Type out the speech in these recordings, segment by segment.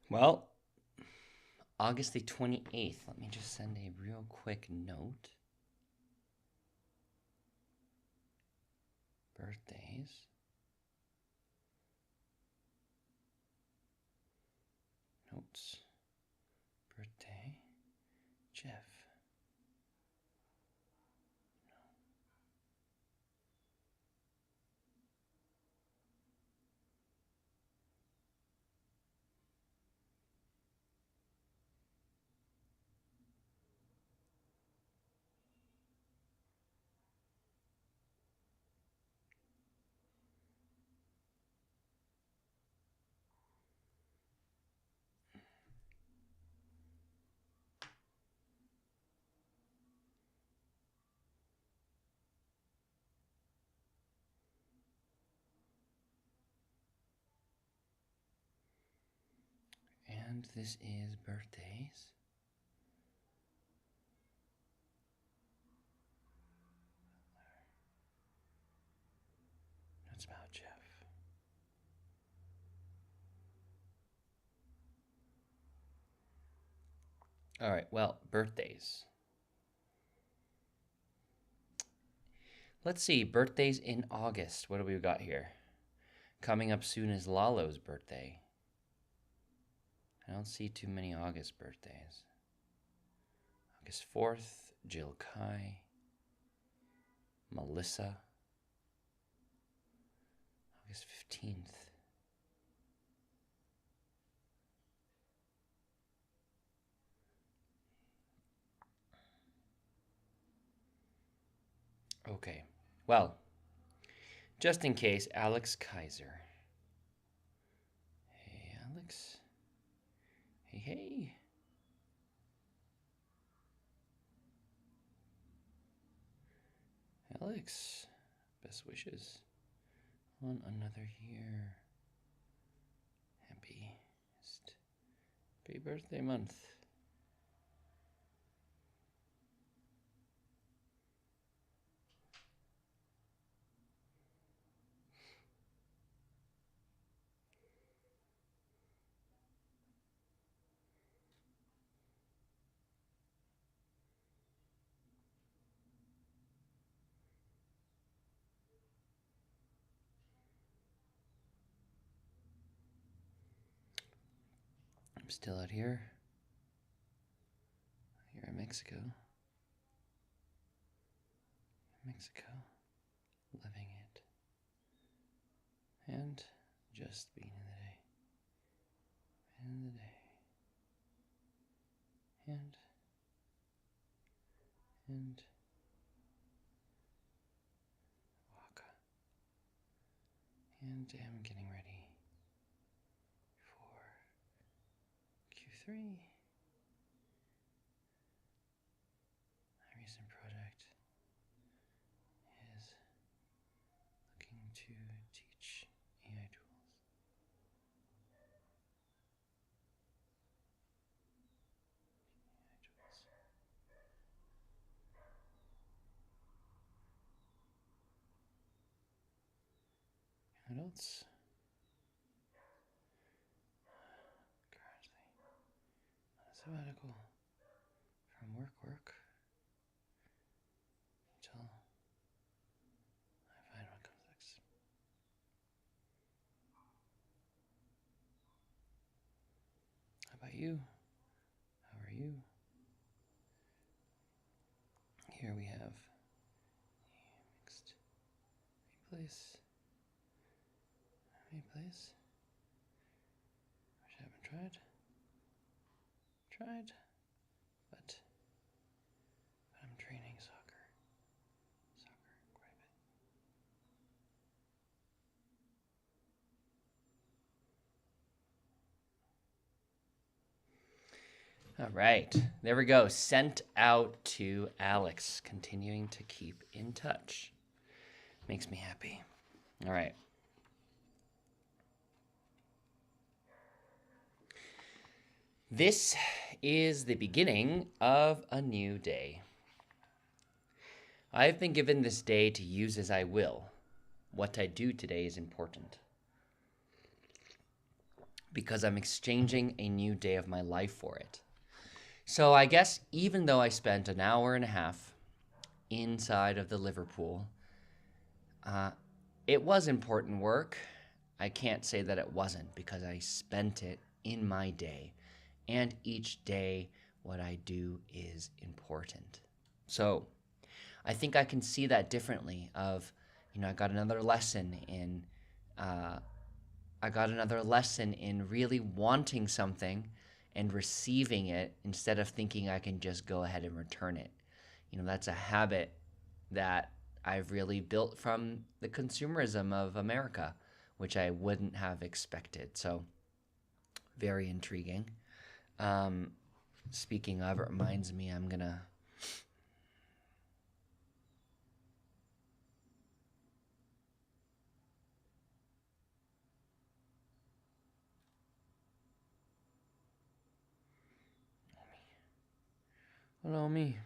Well, August the 28th. Let me just send a real quick note. Birthdays. Notes. Birthday. Jeff. And this is birthdays. That's about Jeff. All right, well, birthdays. Let's see, birthdays in August. What do we got here? Coming up soon is Lalo's birthday. I don't see too many August birthdays. August 4th, Jill Kai, Melissa. August 15th. Okay, well, just in case, Alex Kaiser. Hey, Alex. Hey, hey. Alex, best wishes on another year. Happy birthday month. I'm still out here in Mexico. Living it. And just being in the day. And walk. And I'm getting ready for Q3. My recent project is looking to teach AI tools. Adults. Currently on a sabbatical from work until I find what comes next. How about you? How are you? Here we have mixed replace. Which I haven't tried, but I'm training soccer quite a bit. All right, there we go. Sent out to Alex, continuing to keep in touch. Makes me happy. All right. This is the beginning of a new day. I have been given this day to use as I will. What I do today is important. because I'm exchanging a new day of my life for it. So I guess even though I spent an hour and a half inside of the Liverpool, uh, it was important work. I can't say that it wasn't because I spent it in my day. And each day, what I do is important. So I think I can see that differently. I got another lesson in, uh, I got another lesson in really wanting something and receiving it instead of thinking I can just go ahead and return it. That's a habit that I've really built from the consumerism of America, which I wouldn't have expected. So, very intriguing. Um, Speaking of, it reminds me I'm gonna. Hello, me.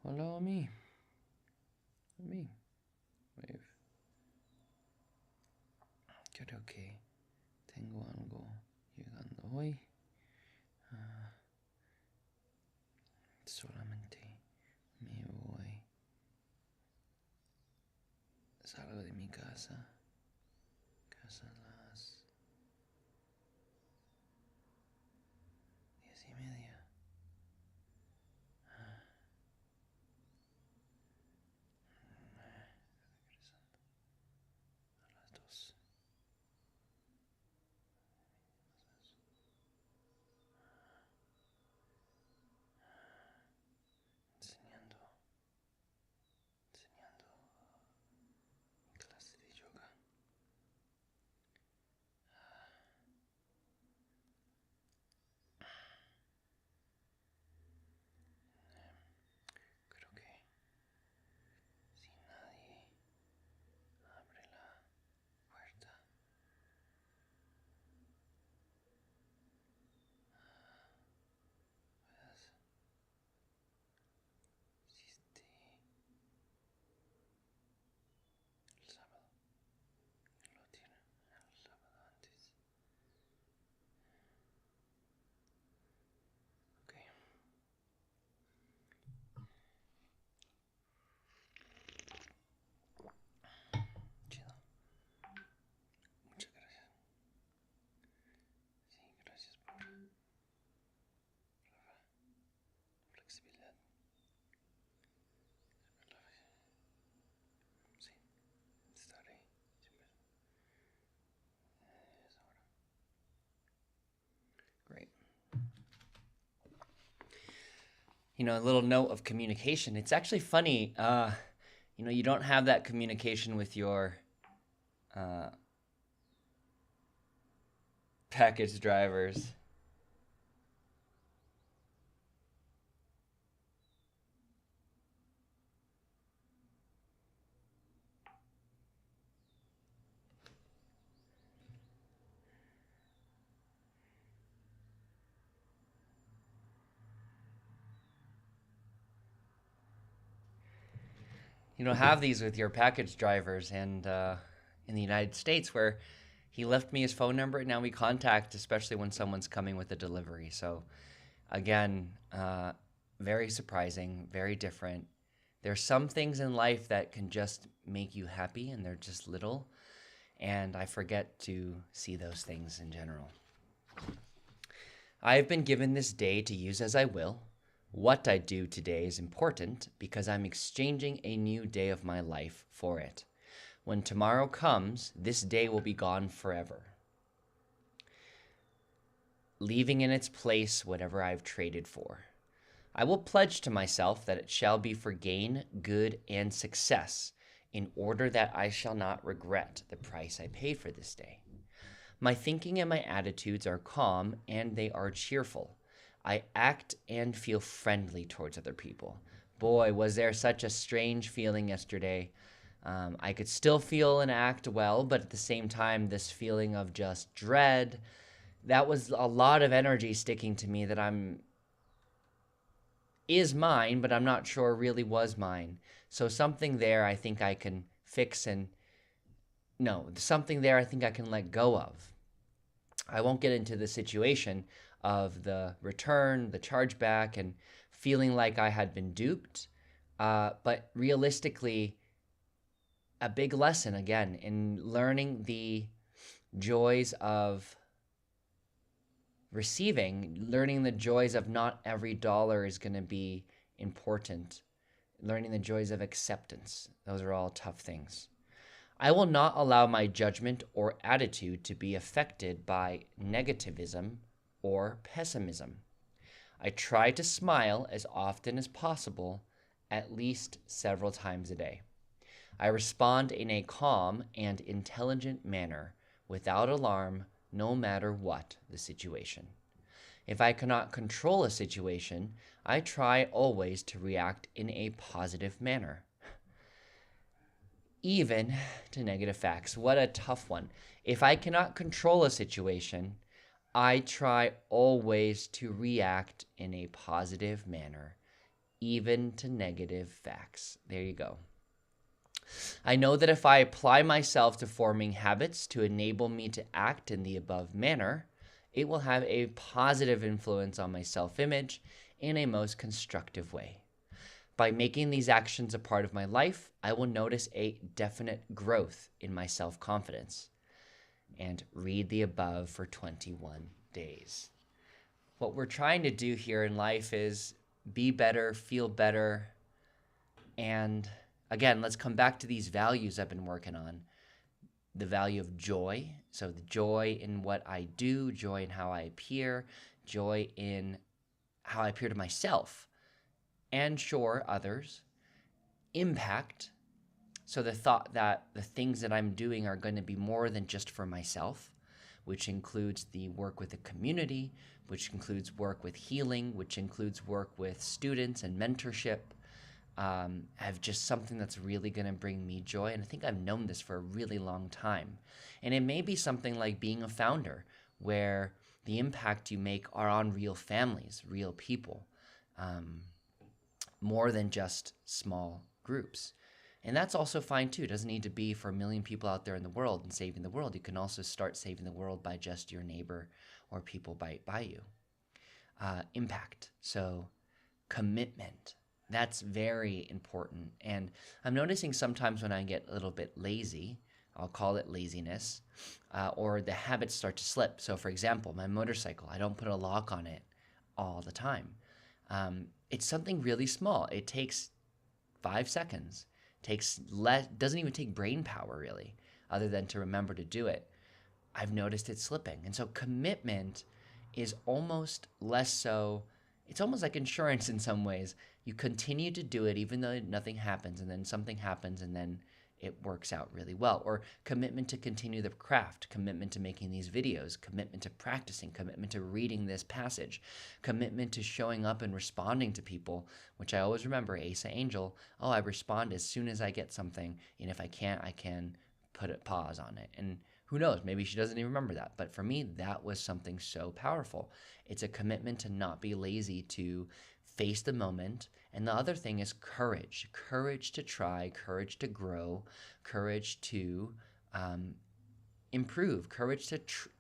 Hello, me. Me. Wave. Creo que tengo algo llegando hoy. Solamente me voy. Salgo de mi casa. Casa a las 10:30. Regresando a las 2. Enseñando. Enseñando mi clase de yoga. Creo que si nadie abre la puerta, puedas hiciste el sábado. Lo tienen el sábado antes. Ok, chido. Muchas gracias. Sí, gracias por la flexibilidad. Sí, estaré siempre. Es ahora. Great. A little note of communication. It's actually funny. You don't have that communication with your uh, package drivers. You don't have these with your package drivers. And in the United States, where he left me his phone number, and now we contact, especially when someone's coming with a delivery. So, again, very surprising, very different. There's some things in life that can just make you happy, and they're just little. And I forget to see those things in general. I have been given this day to use as I will. What I do today is important because I'm exchanging a new day of my life for it. When tomorrow comes, this day will be gone forever, leaving in its place whatever I've traded for. I will pledge to myself that it shall be for gain, good, and success, in order that I shall not regret the price I paid for this day. My thinking and my attitudes are calm and they are cheerful. I act and feel friendly towards other people. Boy, was there such a strange feeling yesterday. I could still feel and act well, but at the same time, this feeling of just dread, that was a lot of energy sticking to me that is mine, but I'm not sure really was mine. So something there I think I can fix and no, something there I think I can let go of. I won't get into the situation of the return, the chargeback, and feeling like I had been duped. But realistically, a big lesson again in learning the joys of receiving, learning the joys of not every dollar is going to be important, learning the joys of acceptance. Those are all tough things. I will not allow my judgment or attitude to be affected by negativism or pessimism. I try to smile as often as possible, at least several times a day. I respond in a calm and intelligent manner, without alarm, no matter what the situation. If I cannot control a situation, I try always to react in a positive manner, even to negative facts. What a tough one. If I cannot control a situation, I try always to react in a positive manner, even to negative facts. There you go. I know that if I apply myself to forming habits to enable me to act in the above manner, it will have a positive influence on my self image in a most constructive way. By making these actions a part of my life, I will notice a definite growth in my self confidence. And read the above for 21 days. What we're trying to do here in life is be better, feel better, and again, let's come back to these values I've been working on. The value of joy. So the joy in what I do, joy in how I appear, joy in how I appear to myself and sure others. Impact. So the thought that the things that I'm doing are going to be more than just for myself, which includes the work with the community, which includes work with healing, which includes work with students and mentorship. Have just something that's really going to bring me joy. And I think I've known this for a really long time. And it may be something like being a founder, where the impact you make are on real families, real people, more than just small groups. And that's also fine too. It doesn't need to be for a million people out there in the world and saving the world. You can also start saving the world by just your neighbor or people by you. Impact. So commitment. That's very important. And I'm noticing sometimes when I get a little bit lazy, I'll call it laziness, or the habits start to slip. So for example, my motorcycle, I don't put a lock on it all the time. It's something really small. It takes 5 seconds. Takes less, doesn't even take brain power really, other than to remember to do it. I've noticed it slipping. And so commitment is almost less so, it's almost like insurance in some ways. You continue to do it even though nothing happens, and then something happens, and then it works out really well. Or commitment to continue the craft, commitment to making these videos, commitment to practicing, commitment to reading this passage, commitment to showing up and responding to people, which I always remember, Asa Angel, I respond as soon as I get something, and if I can't, I can put a pause on it. And who knows, maybe she doesn't even remember that. But for me, that was something so powerful. It's a commitment to not be lazy, to face the moment. And the other thing is courage. Courage to try, courage to grow, courage to improve, courage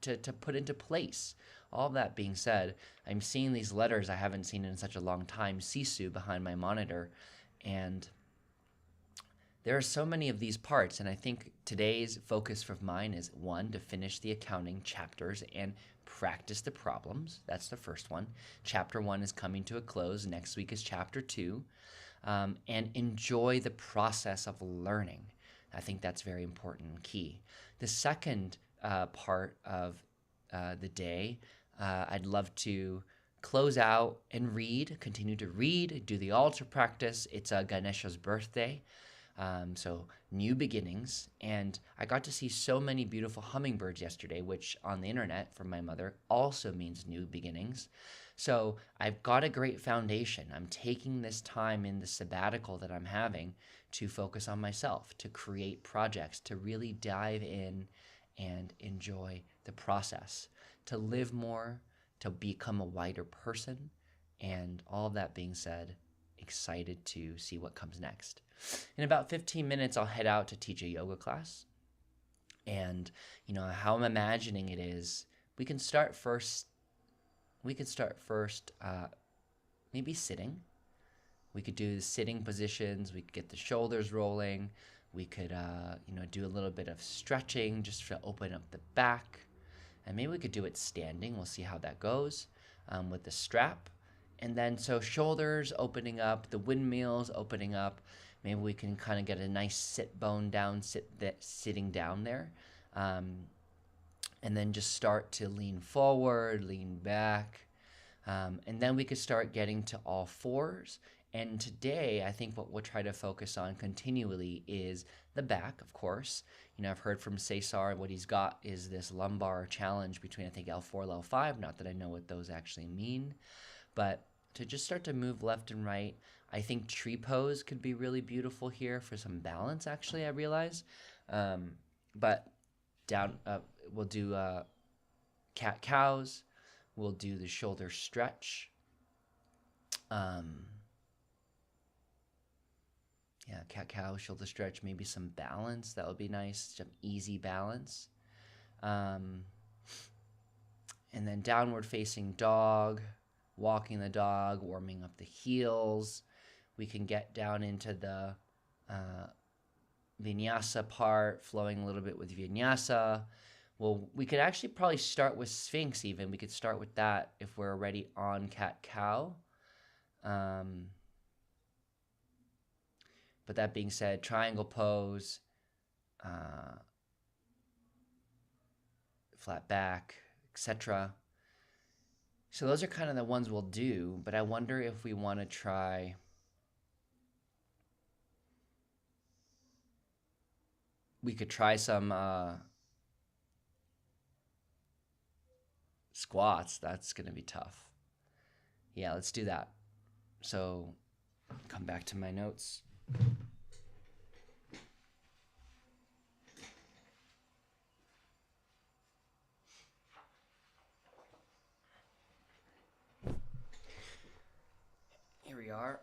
to put into place. All that being said, I'm seeing these letters I haven't seen in such a long time, Sisu, behind my monitor. And there are so many of these parts, and I think today's focus for mine is 1, to finish the accounting chapters and practice the problems. That's the first one. Chapter 1 is coming to a close. Next week is chapter 2. And enjoy the process of learning. I think that's very important and key. The second part of the day, I'd love to close out and read, continue to read, do the altar practice. It's Ganesha's birthday. So new beginnings, and I got to see so many beautiful hummingbirds yesterday, which on the internet from my mother also means new beginnings. So I've got a great foundation. I'm taking this time in the sabbatical that I'm having to focus on myself, to create projects, to really dive in and enjoy the process, to live more, to become a wider person, and all of that being said, excited to see what comes next. In about 15 minutes, I'll head out to teach a yoga class. And, how I'm imagining it is We can start first. Maybe sitting. We could do the sitting positions. We could get the shoulders rolling. We could, do a little bit of stretching just to open up the back. And maybe we could do it standing. We'll see how that goes with the strap. And then so shoulders opening up, the windmills opening up. Maybe we can kind of get a nice sit bone down, sitting down there. And then just start to lean forward, lean back. And then we could start getting to all fours. And today, I think what we'll try to focus on continually is the back, of course. I've heard from Cesar, what he's got is this lumbar challenge between, I think, L4 and L5. Not that I know what those actually mean. But to just start to move left and right, I think tree pose could be really beautiful here for some balance, actually, I realize. But down, we'll do cat-cows. We'll do the shoulder stretch. Cat-cow, shoulder stretch, maybe some balance. That would be nice, some easy balance. And then downward facing dog, walking the dog, warming up the heels. We can get down into the vinyasa part, flowing a little bit with vinyasa. Well, we could actually probably start with Sphinx even. We could start with that if we're already on cat-cow. But that being said, triangle pose, flat back, etc. So those are kind of the ones we'll do, but I wonder if we want to try... We could try some squats. That's going to be tough. Yeah, let's do that. So, come back to my notes. Here we are.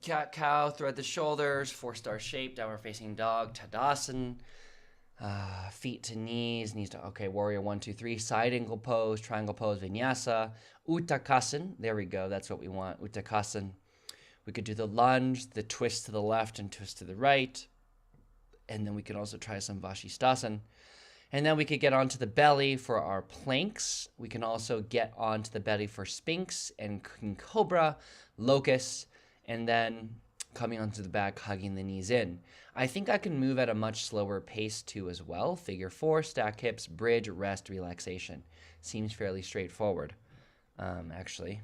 Cat-cow, thread the shoulders, 4-star shape, downward facing dog, Tadasana. Feet to knees, knees to, okay, warrior 1, 2, 3, side angle pose, triangle pose, vinyasa, uttakasana. There we go, that's what we want, uttakasana. We could do the lunge, the twist to the left and twist to the right. And then we can also try some vashisthasana. And then we could get onto the belly for our planks. We can also get onto the belly for Sphinx and King Cobra, locust, and then coming onto the back, hugging the knees in. I think I can move at a much slower pace too as well. Figure 4, stack hips, bridge, rest, relaxation. Seems fairly straightforward, actually.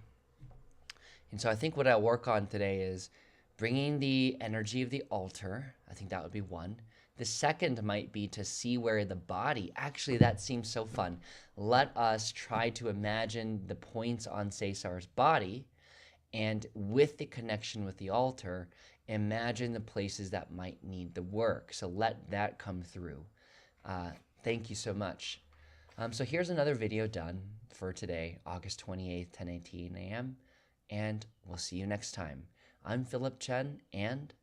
And so I think what I'll work on today is bringing the energy of the altar. I think that would be one. The second might be to see where the body, actually that seems so fun. Let us try to imagine the points on Cesar's body, and with the connection with the altar, imagine the places that might need the work. So let that come through. Thank you so much. So here's another video done for today, August 28th, 10:18 a.m. And we'll see you next time. I'm Philip Chen, and